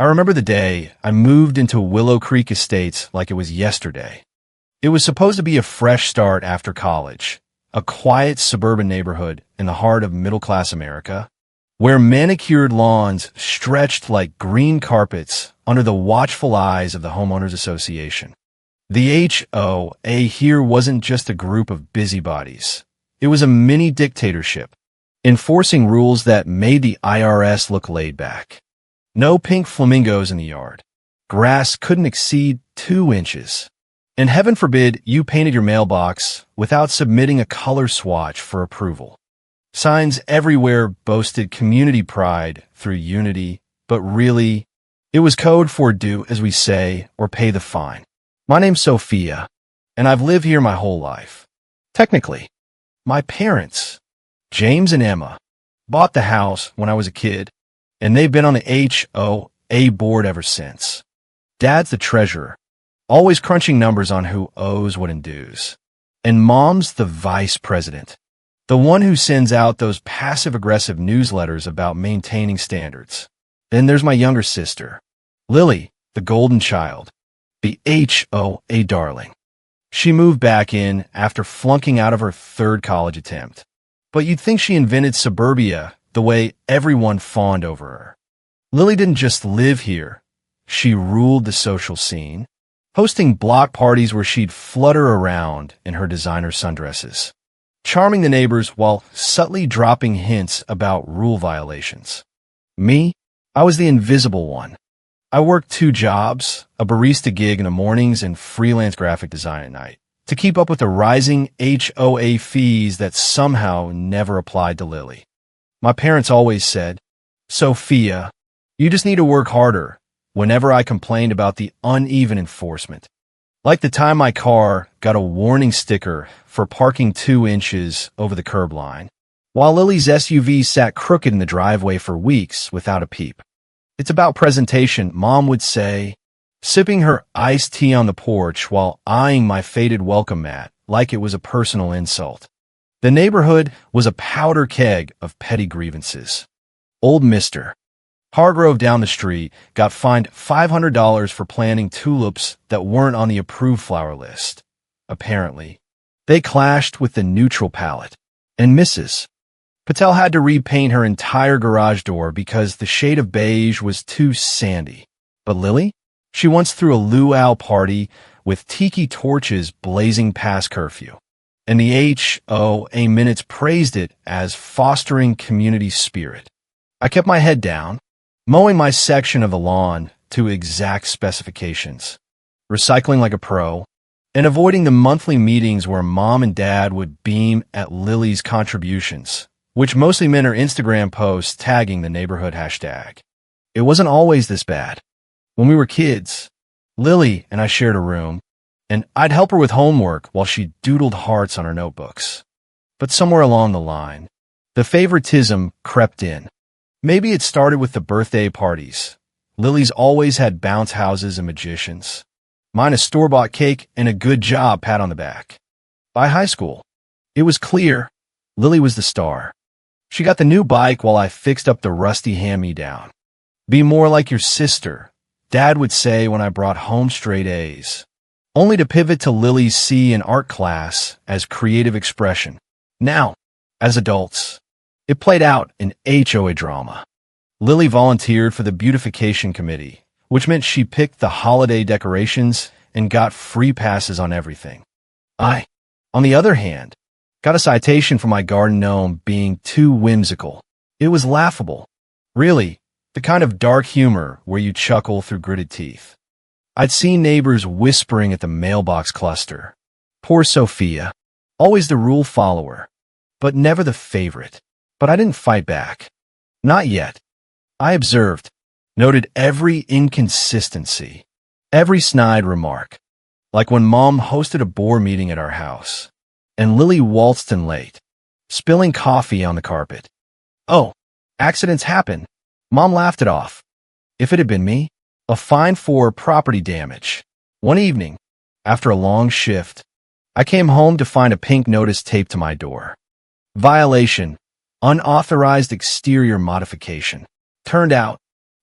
I remember the day I moved into Willow Creek Estates like it was yesterday. It was supposed to be a fresh start after college, a quiet suburban neighborhood in the heart of middle-class America, where manicured lawns stretched like green carpets under the watchful eyes of the Homeowners Association. The HOA here wasn't just a group of busybodies. It was a mini dictatorship, enforcing rules that made the IRS look laid back. No pink flamingos in the yard. Grass couldn't exceed 2 inches. And heaven forbid you painted your mailbox without submitting a color swatch for approval. Signs everywhere boasted community pride through unity, but really, it was code for do as we say or pay the fine. My name's Sophia, and I've lived here my whole life. Technically, my parents, James and Emma, bought the house when I was a kid, and they've been on the HOA board ever since. Dad's the treasurer, always crunching numbers on who owes what in dues. And Mom's the vice president, the one who sends out those passive-aggressive newsletters about maintaining standards. Then there's my younger sister, Lily, the golden child, the HOA darling. She moved back in after flunking out of her 3rd college attempt. But you'd think she invented suburbia the way everyone fawned over her. Lily didn't just live here. She ruled the social scene, hosting block parties where she'd flutter around in her designer sundresses, charming the neighbors while subtly dropping hints about rule violations. Me, I was the invisible one. I worked 2 jobs, a barista gig in the mornings and freelance graphic design at night, to keep up with the rising HOA fees that somehow never applied to Lily. My parents always said, "Sophia, you just need to work harder," whenever I complained about the uneven enforcement. Like the time my car got a warning sticker for parking 2 inches over the curb line, while Lily's SUV sat crooked in the driveway for weeks without a peep. It's about presentation, Mom would say, sipping her iced tea on the porch while eyeing my faded welcome mat like it was a personal insult. The neighborhood was a powder keg of petty grievances. Old Mr. Hargrove down the street got fined $500 for planting tulips that weren't on the approved flower list. Apparently, they clashed with the neutral palette, and Mrs. Patel had to repaint her entire garage door because the shade of beige was too sandy. But Lily? She once threw a luau party with tiki torches blazing past curfew, and the HOA minutes praised it as fostering community spirit. I kept my head down, mowing my section of the lawn to exact specifications, recycling like a pro, and avoiding the monthly meetings where Mom and Dad would beam at Lily's contributions, which mostly meant her Instagram posts tagging the neighborhood hashtag. It wasn't always this bad. When we were kids, Lily and I shared a room, and I'd help her with homework while she doodled hearts on her notebooks. But somewhere along the line, the favoritism crept in. Maybe it started with the birthday parties. Lily's always had bounce houses and magicians. Mine a store-bought cake and a good job pat on the back. By high school, it was clear Lily was the star. She got the new bike while I fixed up the rusty hand-me-down. Be more like your sister, Dad would say when I brought home straight A's, only to pivot to Lily's C in art class as creative expression. Now, as adults, it played out in HOA drama. Lily volunteered for the beautification committee, which meant she picked the holiday decorations and got free passes on everything. I, on the other hand, got a citation for my garden gnome being too whimsical. It was laughable. Really, the kind of dark humor where you chuckle through gritted teeth. I'd seen neighbors whispering at the mailbox cluster. Poor Sophia, always the rule follower, but never the favorite. But I didn't fight back. Not yet. I observed, noted every inconsistency, every snide remark, like when Mom hosted a board meeting at our house, and Lily waltzed in late, spilling coffee on the carpet. Oh, accidents happen. Mom laughed it off. If it had been me, a fine for property damage. One evening, after a long shift, I came home to find a pink notice taped to my door. Violation, unauthorized exterior modification. Turned out,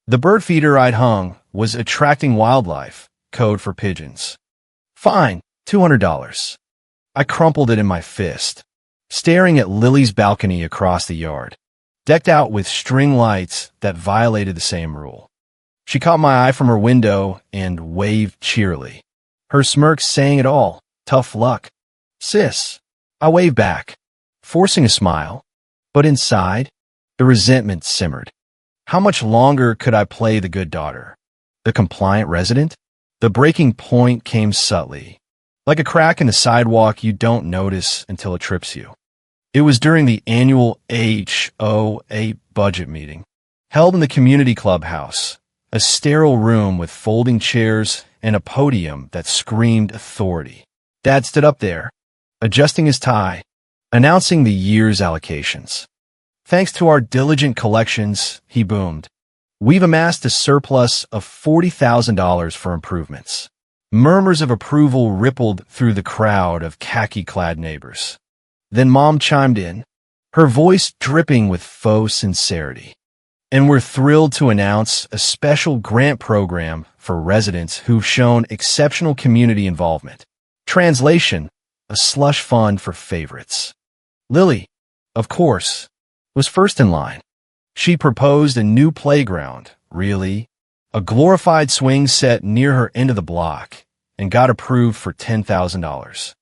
The bird feeder I'd hung was attracting wildlife, code for pigeons. Fine, $200. I crumpled it in my fist, staring at Lily's balcony across the yard, decked out with string lights that violated the same rule. She caught my eye from her window and waved cheerily. Her smirk saying it all. Tough luck. Sis. I waved back, forcing a smile, but inside, the resentment simmered. How much longer could I play the good daughter? The compliant resident? The breaking point came subtly, like a crack in the sidewalk you don't notice until it trips you. It was during the annual HOA budget meeting, held in the community clubhouse, a sterile room with folding chairs and a podium that screamed authority. Dad stood up there, adjusting his tie, announcing the year's allocations. Thanks to our diligent collections, he boomed, we've amassed a surplus of $40,000 for improvements. Murmurs of approval rippled through the crowd of khaki-clad neighbors. Then Mom chimed in, her voice dripping with faux sincerity. And we're thrilled to announce a special grant program for residents who've shown exceptional community involvement. Translation, a slush fund for favorites. Lily, of course, was first in line. She proposed a new playground, really, a glorified swing set near her end of the block, and got approved for $10,000.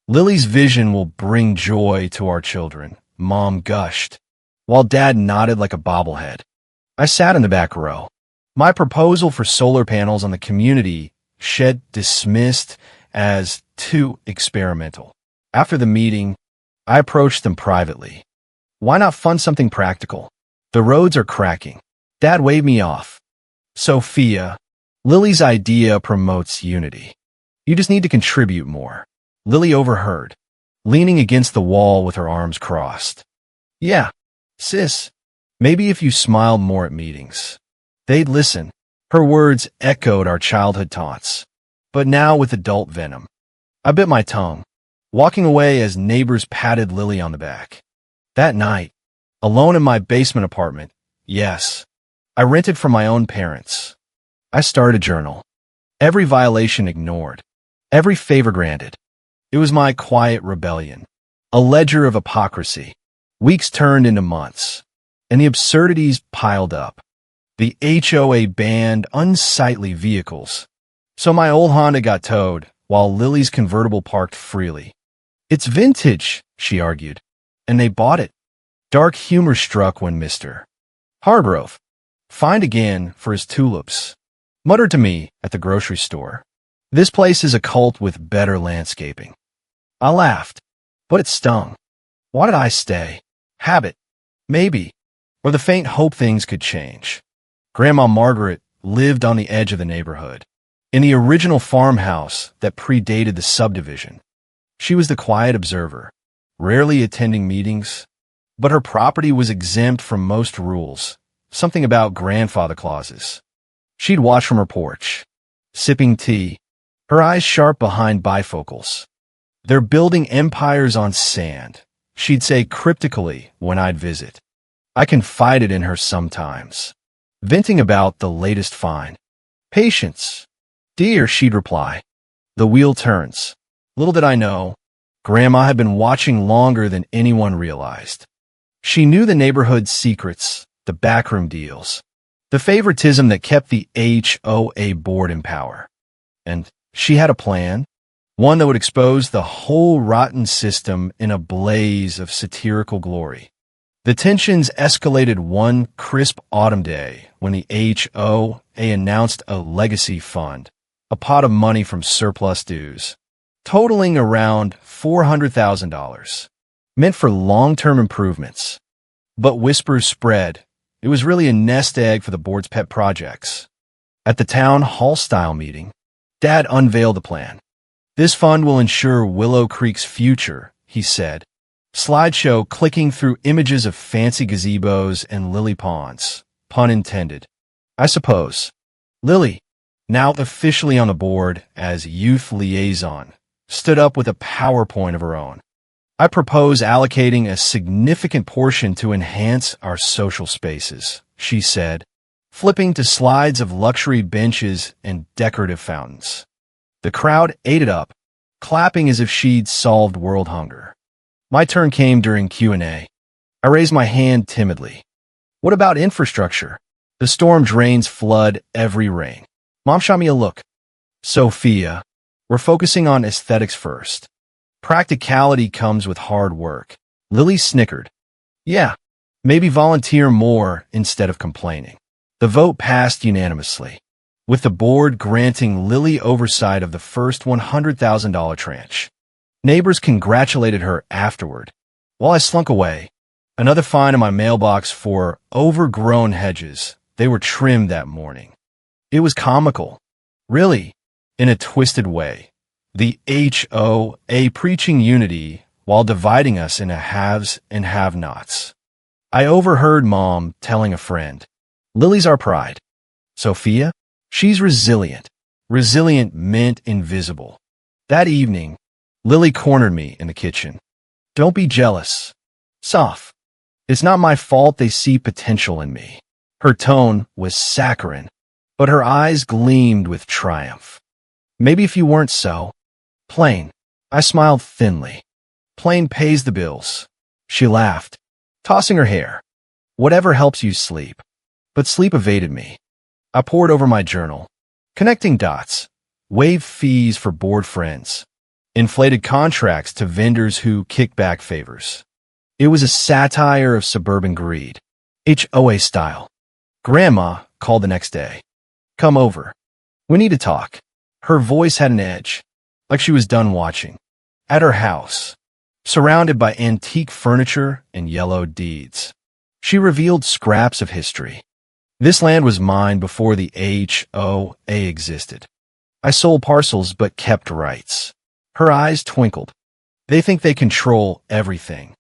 Lily's vision will bring joy to our children, Mom gushed, while Dad nodded like a bobblehead. I sat in the back row. My proposal for solar panels on the community shed dismissed as too experimental. After the meeting, I approached them privately. Why not fund something practical? The roads are cracking. Dad waved me off. Sophia, Lily's idea promotes unity. You just need to contribute more. Lily overheard, leaning against the wall with her arms crossed. Yeah, sis, maybe if you smiled more at meetings, they'd listen. Her words echoed our childhood taunts, but now with adult venom. I bit my tongue, walking away as neighbors patted Lily on the back. That night, alone in my basement apartment, yes, I rented from my own parents. I started a journal. Every violation ignored. Every favor granted. It was my quiet rebellion. A ledger of hypocrisy. Weeks turned into months, and the absurdities piled up. The HOA banned unsightly vehicles, so my old Honda got towed while Lily's convertible parked freely. It's vintage, she argued, and they bought it. Dark humor struck when Mr. Hargrove, fined again for his tulips, muttered to me at the grocery store, this place is a cult with better landscaping. I laughed, but it stung. Why did I stay? Habit, maybe, or the faint hope things could change. Grandma Margaret lived on the edge of the neighborhood, in the original farmhouse that predated the subdivision. She was the quiet observer, rarely attending meetings, but her property was exempt from most rules, something about grandfather clauses. She'd watch from her porch, sipping tea, her eyes sharp behind bifocals. They're building empires on sand, she'd say cryptically when I'd visit. I confided in her sometimes, venting about the latest find. Patience. Dear, she'd reply. The wheel turns. Little did I know, Grandma had been watching longer than anyone realized. She knew the neighborhood's secrets, the backroom deals, the favoritism that kept the HOA board in power. And she had a plan, one that would expose the whole rotten system in a blaze of satirical glory. The tensions escalated one crisp autumn day when the HOA announced a legacy fund, a pot of money from surplus dues, totaling around $400,000, meant for long-term improvements. But whispers spread. It was really a nest egg for the board's pet projects. At the town hall-style meeting, Dad unveiled the plan. This fund will ensure Willow Creek's future, he said, slideshow clicking through images of fancy gazebos and lily ponds, pun intended. I suppose. Lily, now officially on the board as youth liaison, stood up with a PowerPoint of her own. I propose allocating a significant portion to enhance our social spaces, she said, flipping to slides of luxury benches and decorative fountains. The crowd ate it up, clapping as if she'd solved world hunger. My turn came during Q&A. I raised my hand timidly. What about infrastructure? The storm drains flood every rain. Mom shot me a look. Sophia, we're focusing on aesthetics first. Practicality comes with hard work. Lily snickered. Yeah, maybe volunteer more instead of complaining. The vote passed unanimously, with the board granting Lily oversight of the first $100,000 tranche. Neighbors congratulated her afterward. While I slunk away, another fine in my mailbox for overgrown hedges. They were trimmed that morning. It was comical. Really, in a twisted way. The HOA preaching unity while dividing us into haves and have-nots. I overheard Mom telling a friend, Lily's our pride. Sophia? She's resilient. Resilient meant invisible. That evening, Lily cornered me in the kitchen. Don't be jealous. Soft. It's not my fault they see potential in me. Her tone was saccharine, but her eyes gleamed with triumph. Maybe if you weren't so. Plain. I smiled thinly. Plain pays the bills. She laughed, tossing her hair. Whatever helps you sleep. But sleep evaded me. I pored over my journal. Connecting dots. Waive fees for bored friends. Inflated contracts to vendors who kick back favors. It was a satire of suburban greed. HOA style. Grandma called the next day. Come over. We need to talk. Her voice had an edge, like she was done watching. At her house, surrounded by antique furniture and yellow deeds, she revealed scraps of history. This land was mine before the HOA existed. I sold parcels but kept rights. Her eyes twinkled. They think they control everything.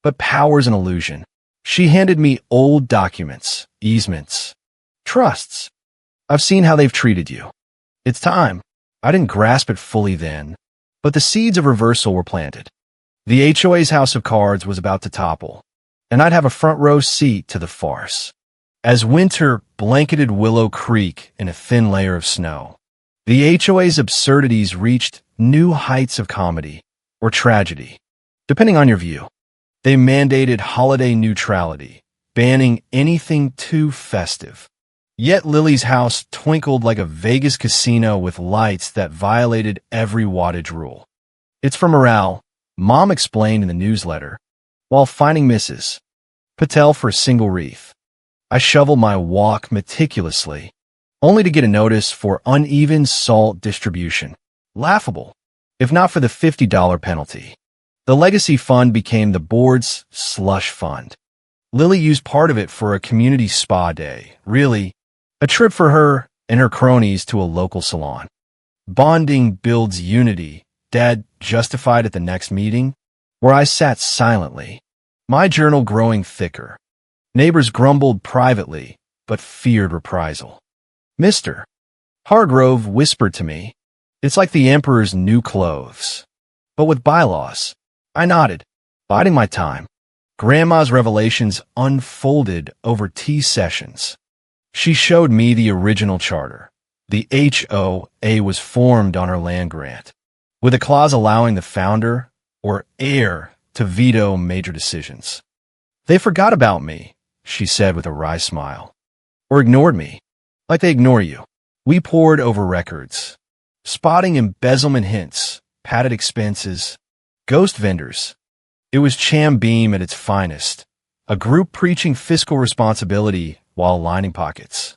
But power's an illusion. She handed me old documents, easements, trusts. I've seen how they've treated you. It's time. I didn't grasp it fully then, but the seeds of reversal were planted. The HOA's house of cards was about to topple, and I'd have a front row seat to the farce. As winter blanketed Willow Creek in a thin layer of snow, the HOA's absurdities reached new heights of comedy or tragedy, depending on your view. They mandated holiday neutrality, banning anything too festive. Yet Lily's house twinkled like a Vegas casino with lights that violated every wattage rule. It's for morale, Mom explained in the newsletter, while finding Mrs. Patel for a single wreath. I shoveled my walk meticulously, only to get a notice for uneven salt distribution. Laughable, if not for the $50 penalty. The legacy fund became the board's slush fund. Lily used part of it for a community spa day, really, a trip for her and her cronies to a local salon. Bonding builds unity, Dad justified at the next meeting, where I sat silently, my journal growing thicker. Neighbors grumbled privately, but feared reprisal. Mr. Hargrove whispered to me, it's like the Emperor's new clothes. But with bylaws. I nodded, biding my time. Grandma's revelations unfolded over tea sessions. She showed me the original charter. The HOA was formed on her land grant, with a clause allowing the founder or heir to veto major decisions. They forgot about me, she said with a wry smile, or ignored me, like they ignore you. We pored over records, spotting embezzlement hints, padded expenses, ghost vendors. It was Cham Beam at its finest, a group preaching fiscal responsibility while lining pockets.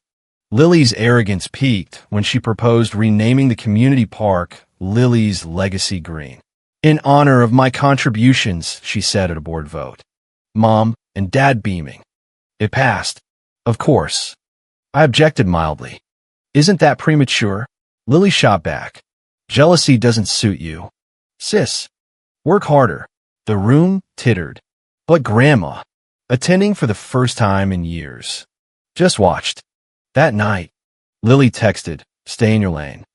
Lily's arrogance peaked when she proposed renaming the community park Lily's Legacy Green. In honor of my contributions, she said at a board vote. Mom and Dad beaming. It passed. Of course. I objected mildly. Isn't that premature? Lily shot back. Jealousy doesn't suit you. Sis, work harder. The room tittered. But Grandma, attending for the first time in years, just watched. That night, Lily texted, stay in your lane.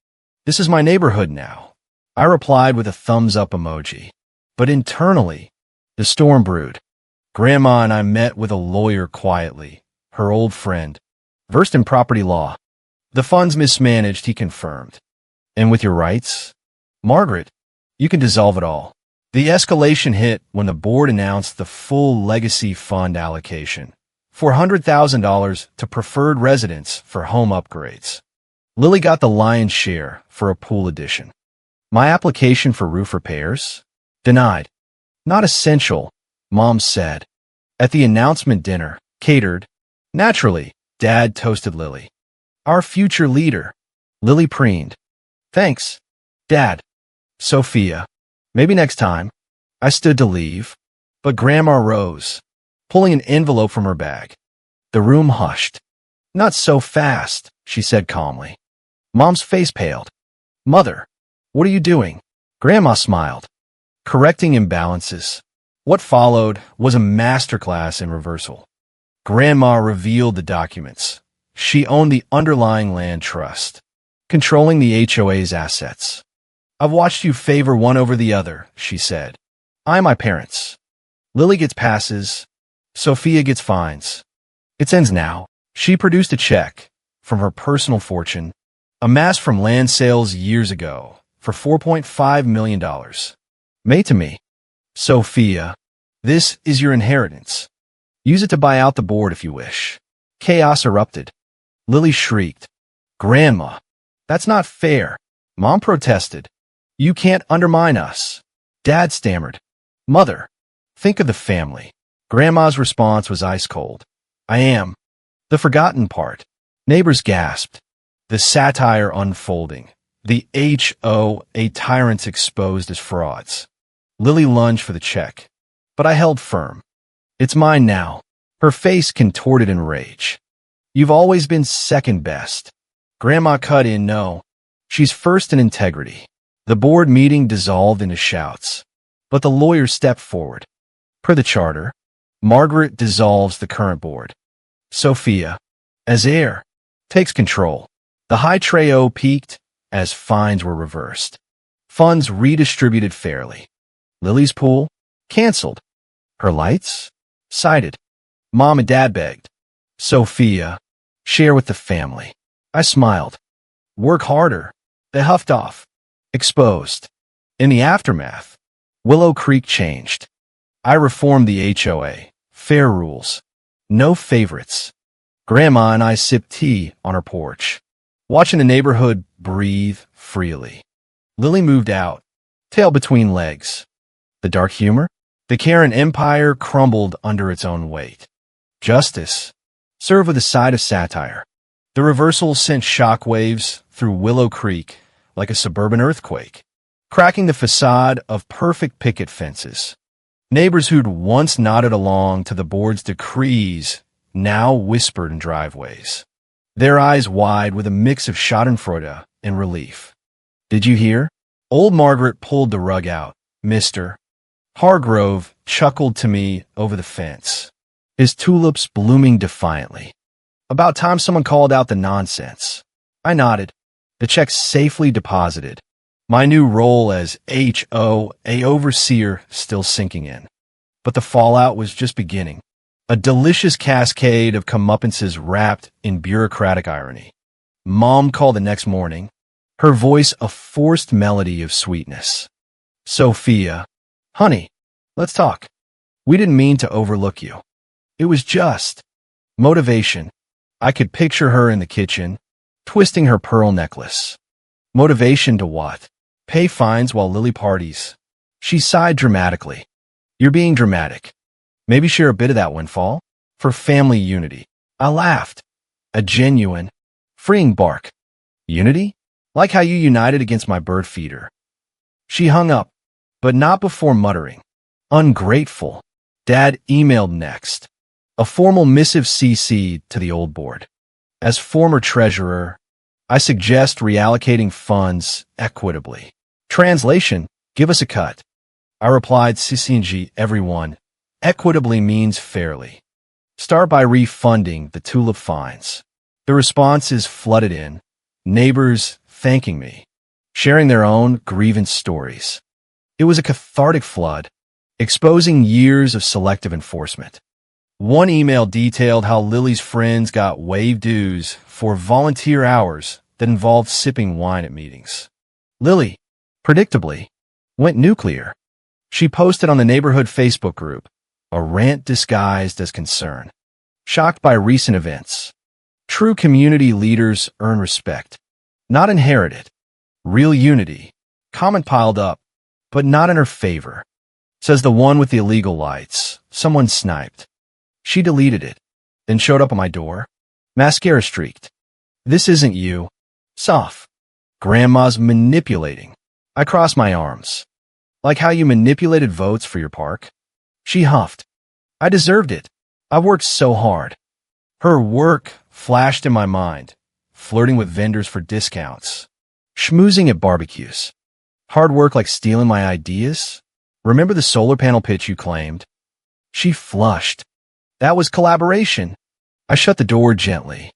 This is my neighborhood now. I replied with a thumbs-up emoji. But internally, the storm brewed. Grandma and I met with a lawyer quietly, her old friend, versed in property law. The funds mismanaged, he confirmed. And with your rights? Margaret, you can dissolve it all. The escalation hit when the board announced the full legacy fund allocation, $400,000 to preferred residents for home upgrades. Lily got the lion's share for a pool addition. My application for roof repairs? Denied. Not essential, Mom said. At the announcement dinner, catered, naturally, Dad toasted Lily. Our future leader. Lily preened. Thanks, Dad. Sophia. Maybe next time. I stood to leave, but Grandma rose, pulling an envelope from her bag. The room hushed. Not so fast, she said calmly. Mom's face paled. Mother, what are you doing? Grandma smiled. Correcting imbalances. What followed was a masterclass in reversal. Grandma revealed the documents. She owned the underlying land trust, controlling the HOA's assets. I've watched you favor one over the other, she said. I my parents. Lily gets passes. Sophia gets fines. It ends now. She produced a check from her personal fortune, amassed from land sales years ago, for $4.5 million. Made to me. Sophia, this is your inheritance. Use it to buy out the board if you wish. Chaos erupted. Lily shrieked. Grandma, that's not fair. Mom protested. You can't undermine us. Dad stammered. Mother, think of the family. Grandma's response was ice cold. I am. The forgotten part. Neighbors gasped. The satire unfolding. The HOA Tyrants exposed as frauds. Lily lunged for the check, but I held firm. It's mine now. Her face contorted in rage. You've always been second best. Grandma cut in. No. She's first in integrity. The board meeting dissolved into shouts, but the lawyers stepped forward. Per the charter, Margaret dissolves the current board. Sophia, as heir, takes control. The high trio peaked as fines were reversed. Funds redistributed fairly. Lily's pool? Canceled. Her lights? Cited. Mom and Dad begged. Sophia, share with the family. I smiled. Work harder. They huffed off. Exposed. In the aftermath, Willow Creek changed. I reformed the HOA. Fair rules. No favorites. Grandma and I sipped tea on her porch, watching the neighborhood breathe freely. Lily moved out, tail between legs. The dark humor? The Karen empire crumbled under its own weight. Justice served with a side of satire. The reversal sent shockwaves through Willow Creek like a suburban earthquake, cracking the facade of perfect picket fences. Neighbors who'd once nodded along to the board's decrees now whispered in driveways, their eyes wide with a mix of schadenfreude and relief. Did you hear? Old Margaret pulled the rug out. Mr. Hargrove chuckled to me over the fence, his tulips blooming defiantly. About time someone called out the nonsense. I nodded. The check safely deposited. My new role as HOA overseer still sinking in. But the fallout was just beginning. A delicious cascade of comeuppances wrapped in bureaucratic irony. Mom called the next morning, her voice a forced melody of sweetness. Sophia, honey, let's talk. We didn't mean to overlook you. It was just motivation. I could picture her in the kitchen, twisting her pearl necklace. Motivation to what? Pay fines while Lily parties. She sighed dramatically. You're being dramatic. Maybe share a bit of that windfall for family unity. I laughed. A genuine, freeing bark. Unity? Like how you united against my bird feeder. She hung up, but not before muttering. Ungrateful. Dad emailed next. A formal missive CC'd to the old board. As former treasurer, I suggest reallocating funds equitably. Translation, give us a cut. I replied, CCNG, everyone. Equitably means fairly. Start by refunding the tulip fines. The responses flooded in, neighbors thanking me, sharing their own grievance stories. It was a cathartic flood, exposing years of selective enforcement. One email detailed how Lily's friends got waived dues for volunteer hours that involved sipping wine at meetings. Lily, predictably, went nuclear. She posted on the neighborhood Facebook group, a rant disguised as concern. Shocked by recent events. True community leaders earn respect, not inherited. Real unity. Comment piled up, but not in her favor. Says the one with the illegal lights. Someone sniped. She deleted it, then showed up on my door. Mascara streaked. This isn't you. Soft. Grandma's manipulating. I crossed my arms. Like how you manipulated votes for your park? She huffed. I deserved it. I worked so hard. Her work flashed in my mind, flirting with vendors for discounts. Schmoozing at barbecues. Hard work like stealing my ideas? Remember the solar panel pitch you claimed? She flushed. That was collaboration. I shut the door gently.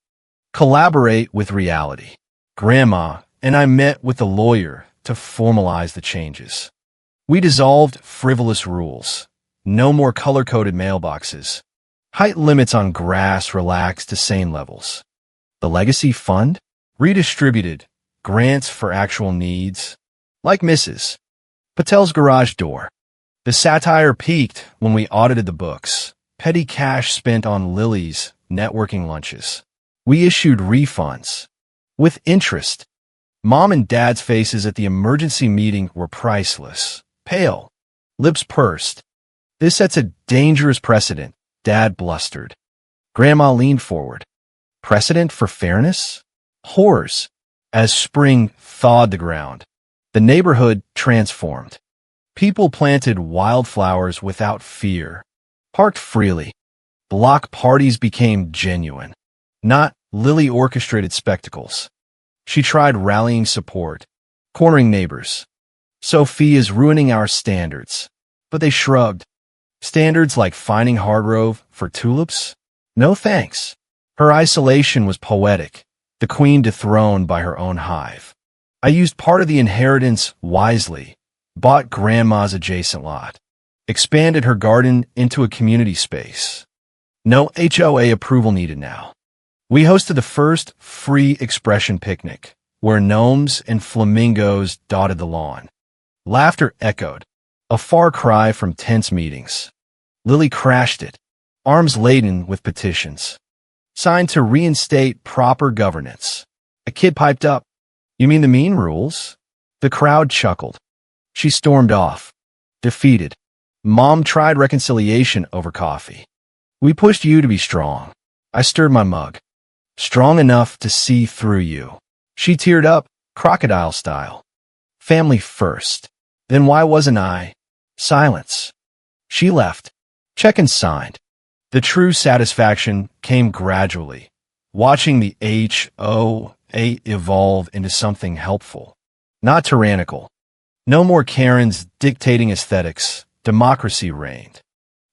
Collaborate with reality. Grandma and I met with the lawyer to formalize the changes. We dissolved frivolous rules. No more color-coded mailboxes. Height limits on grass relaxed to sane levels. The legacy fund? Redistributed. Grants for actual needs. Like Mrs. Patel's garage door. The satire peaked when we audited the books. Petty cash spent on Lily's networking lunches. We issued refunds. With interest. Mom and Dad's faces at the emergency meeting were priceless. Pale. Lips pursed. This sets a dangerous precedent, Dad blustered. Grandma leaned forward. Precedent for fairness? Horrors. As spring thawed the ground, the neighborhood transformed. People planted wildflowers without fear, parked freely. Block parties became genuine, not Lily-orchestrated spectacles. She tried rallying support, cornering neighbors. Sophie is ruining our standards. But they shrugged. Standards like finding Hargrove for tulips? No thanks. Her isolation was poetic, the queen dethroned by her own hive. I used part of the inheritance wisely, bought Grandma's adjacent lot, expanded her garden into a community space. No HOA approval needed now. We hosted the first free expression picnic, where gnomes and flamingos dotted the lawn. Laughter echoed, a far cry from tense meetings. Lily crashed it, arms laden with petitions. Signed to reinstate proper governance. A kid piped up, "You mean the mean rules?" The crowd chuckled. She stormed off, defeated. Mom tried reconciliation over coffee. "We pushed you to be strong." I stirred my mug. "Strong enough to see through you." She teared up, crocodile style. Family first. Then why wasn't I? Silence. She left. Check and signed. The true satisfaction came gradually, watching the HOA evolve into something helpful, not tyrannical. No more Karens dictating aesthetics. Democracy reigned.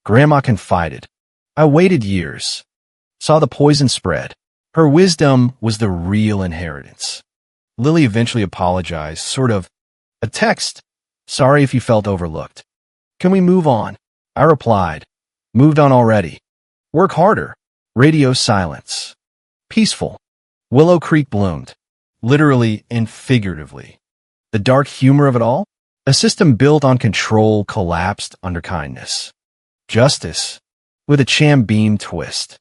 Grandma confided. I waited years. Saw the poison spread. Her wisdom was the real inheritance. Lily eventually apologized, sort of. A text. Sorry if you felt overlooked. Can we move on? I replied. Moved on already. Work harder. Radio silence. Peaceful. Willow Creek bloomed. Literally and figuratively. The dark humor of it all? A system built on control collapsed under kindness. Justice. With a Chambeam twist.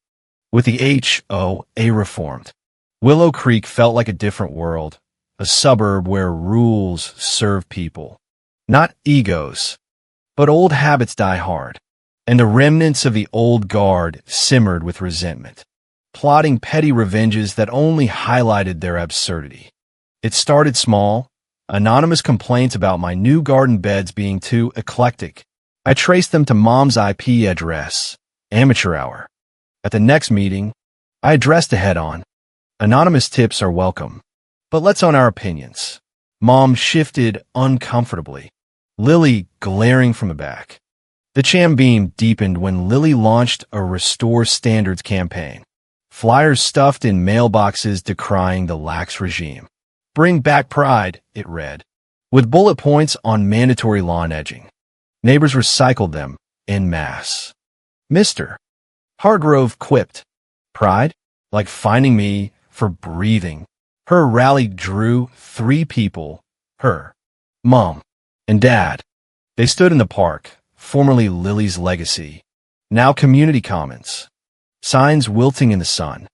With the HOA reformed. Willow Creek felt like a different world. A suburb where rules serve people. Not egos. But old habits die hard. And the remnants of the old guard simmered with resentment, plotting petty revenges that only highlighted their absurdity. It started small, anonymous complaints about my new garden beds being too eclectic. I traced them to Mom's IP address, amateur hour. At the next meeting, I addressed it head-on. Anonymous tips are welcome, but let's own our opinions. Mom shifted uncomfortably, Lily glaring from the back. The Chambeam deepened when Lily launched a Restore Standards campaign. Flyers stuffed in mailboxes decrying the lax regime. Bring back pride, it read, with bullet points on mandatory lawn edging. Neighbors recycled them en masse. Mr. Hargrove quipped. Pride? Like finding me for breathing. Her rally drew 3 people. Her, Mom, and Dad. They stood in the park, formerly Lily's legacy, now community commons. Signs wilting in the sun.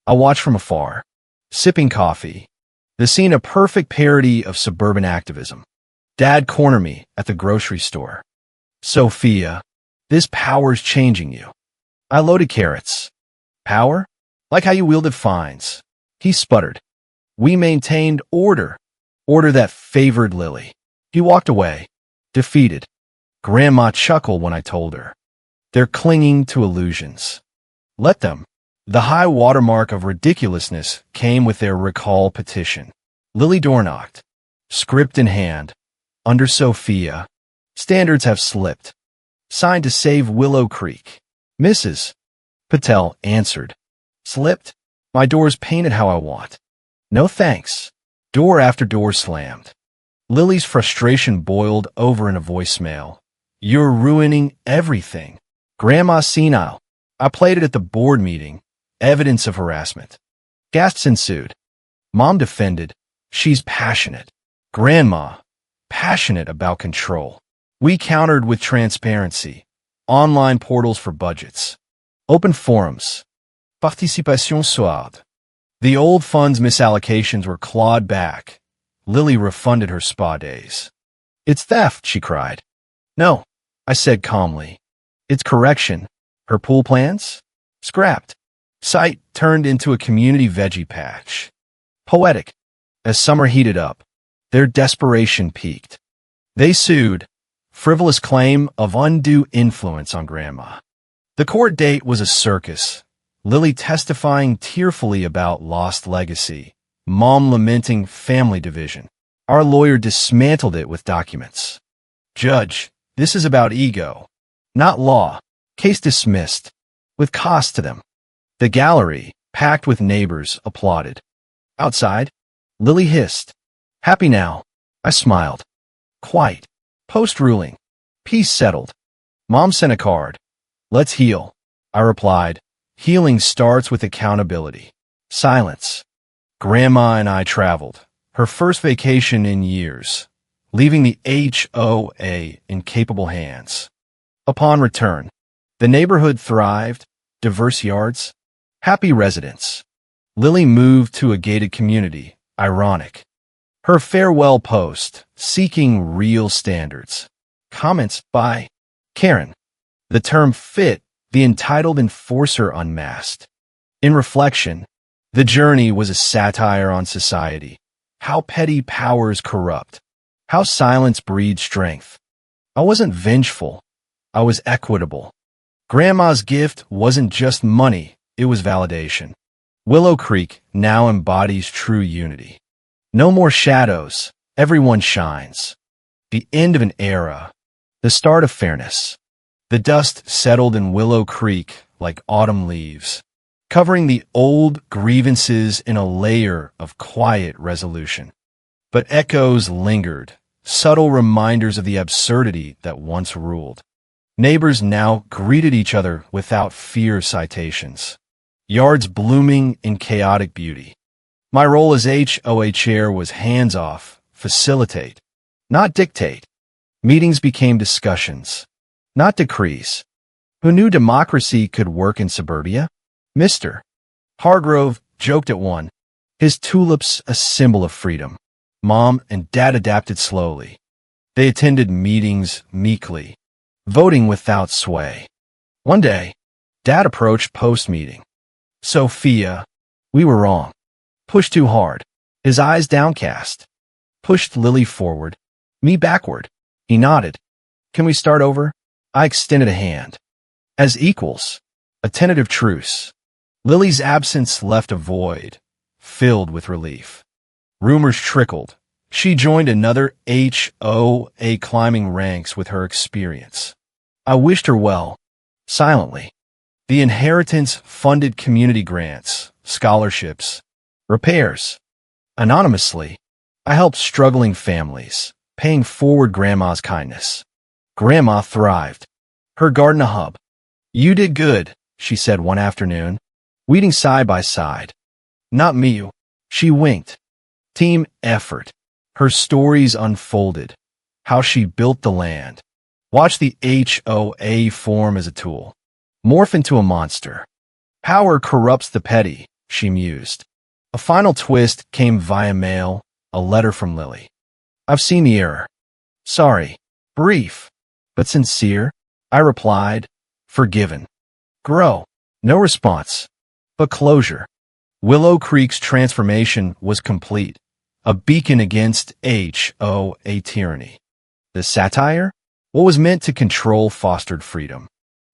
I watched from afar, sipping coffee. The scene a perfect parody of suburban activism. Dad cornered me at the grocery store. Sophia, this power's changing you. I loaded carrots. Power? Like how you wielded fines. He sputtered. We maintained order. Order that favored Lily. He walked away, defeated. Grandma chuckled when I told her. They're clinging to illusions. Let them. The high watermark of ridiculousness came with their recall petition. Lily door knocked, script in hand. Under Sophia, standards have slipped. Signed to save Willow Creek. Mrs. Patel answered. Slipped? My door's painted how I want. No thanks. Door after door slammed. Lily's frustration boiled over in a voicemail. You're ruining everything. Grandma's senile. I played it at the board meeting. Evidence of harassment. Gasps ensued. Mom defended. She's passionate. Grandma, passionate about control. We countered with transparency. Online portals for budgets. Open forums. Participation sourde. The old fund's misallocations were clawed back. Lily refunded her spa days. It's theft, she cried. No, I said calmly. It's correction. Her pool plans? Scrapped. Site turned into a community veggie patch. Poetic. As summer heated up, their desperation peaked. They sued. Frivolous claim of undue influence on Grandma. The court date was a circus. Lily testifying tearfully about lost legacy. Mom lamenting family division. Our lawyer dismantled it with documents. Judge, this is about ego, not law. Case dismissed, with cost to them. The gallery, packed with neighbors, applauded. Outside, Lily hissed. Happy now. I smiled. Quite. Post-ruling. Peace settled. Mom sent a card. Let's heal. I replied. Healing starts with accountability. Silence. Grandma and I traveled. Her first vacation in years. Leaving the HOA in capable hands. Upon return, the neighborhood thrived. Diverse yards. Happy residents. Lily moved to a gated community. Ironic. Her farewell post, seeking real standards. Comments by Karen. The term fit, the entitled enforcer unmasked. In reflection, the journey was a satire on society. How petty powers corrupt. How silence breeds strength. I wasn't vengeful. I was equitable. Grandma's gift wasn't just money, it was validation. Willow Creek now embodies true unity. No more shadows, everyone shines. The end of an era, the start of fairness. The dust settled in Willow Creek like autumn leaves, covering the old grievances in a layer of quiet resolution. But echoes lingered, subtle reminders of the absurdity that once ruled. Neighbors now greeted each other without fear citations. Yards blooming in chaotic beauty. My role as HOA chair was hands-off, facilitate, not dictate. Meetings became discussions, not decrees. Who knew democracy could work in suburbia? Mr. Hargrove joked at one, his tulips a symbol of freedom. Mom and Dad adapted slowly. They attended meetings meekly, voting without sway. One day, Dad approached post-meeting. Sophia, we were wrong. Pushed too hard. His eyes downcast. Pushed Lily forward. Me backward. He nodded. Can we start over? I extended a hand. As equals. A tentative truce. Lily's absence left a void, filled with relief. Rumors trickled. She joined another HOA climbing ranks with her experience. I wished her well, silently. The inheritance funded community grants, scholarships, repairs. Anonymously, I helped struggling families, paying forward Grandma's kindness. Grandma thrived. Her garden a hub. You did good, she said one afternoon, weeding side by side. Not me. She winked. Team effort. Her stories unfolded. How she built the land. Watch the HOA form as a tool. Morph into a monster. Power corrupts the petty, she mused. A final twist came via mail, a letter from Lily. I've seen the error. Sorry. Brief, but sincere, I replied. Forgiven. Grow. No response. But closure. Willow Creek's transformation was complete. A beacon against HOA tyranny. The satire? What was meant to control fostered freedom.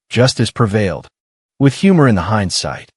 Justice prevailed. With humor in the hindsight.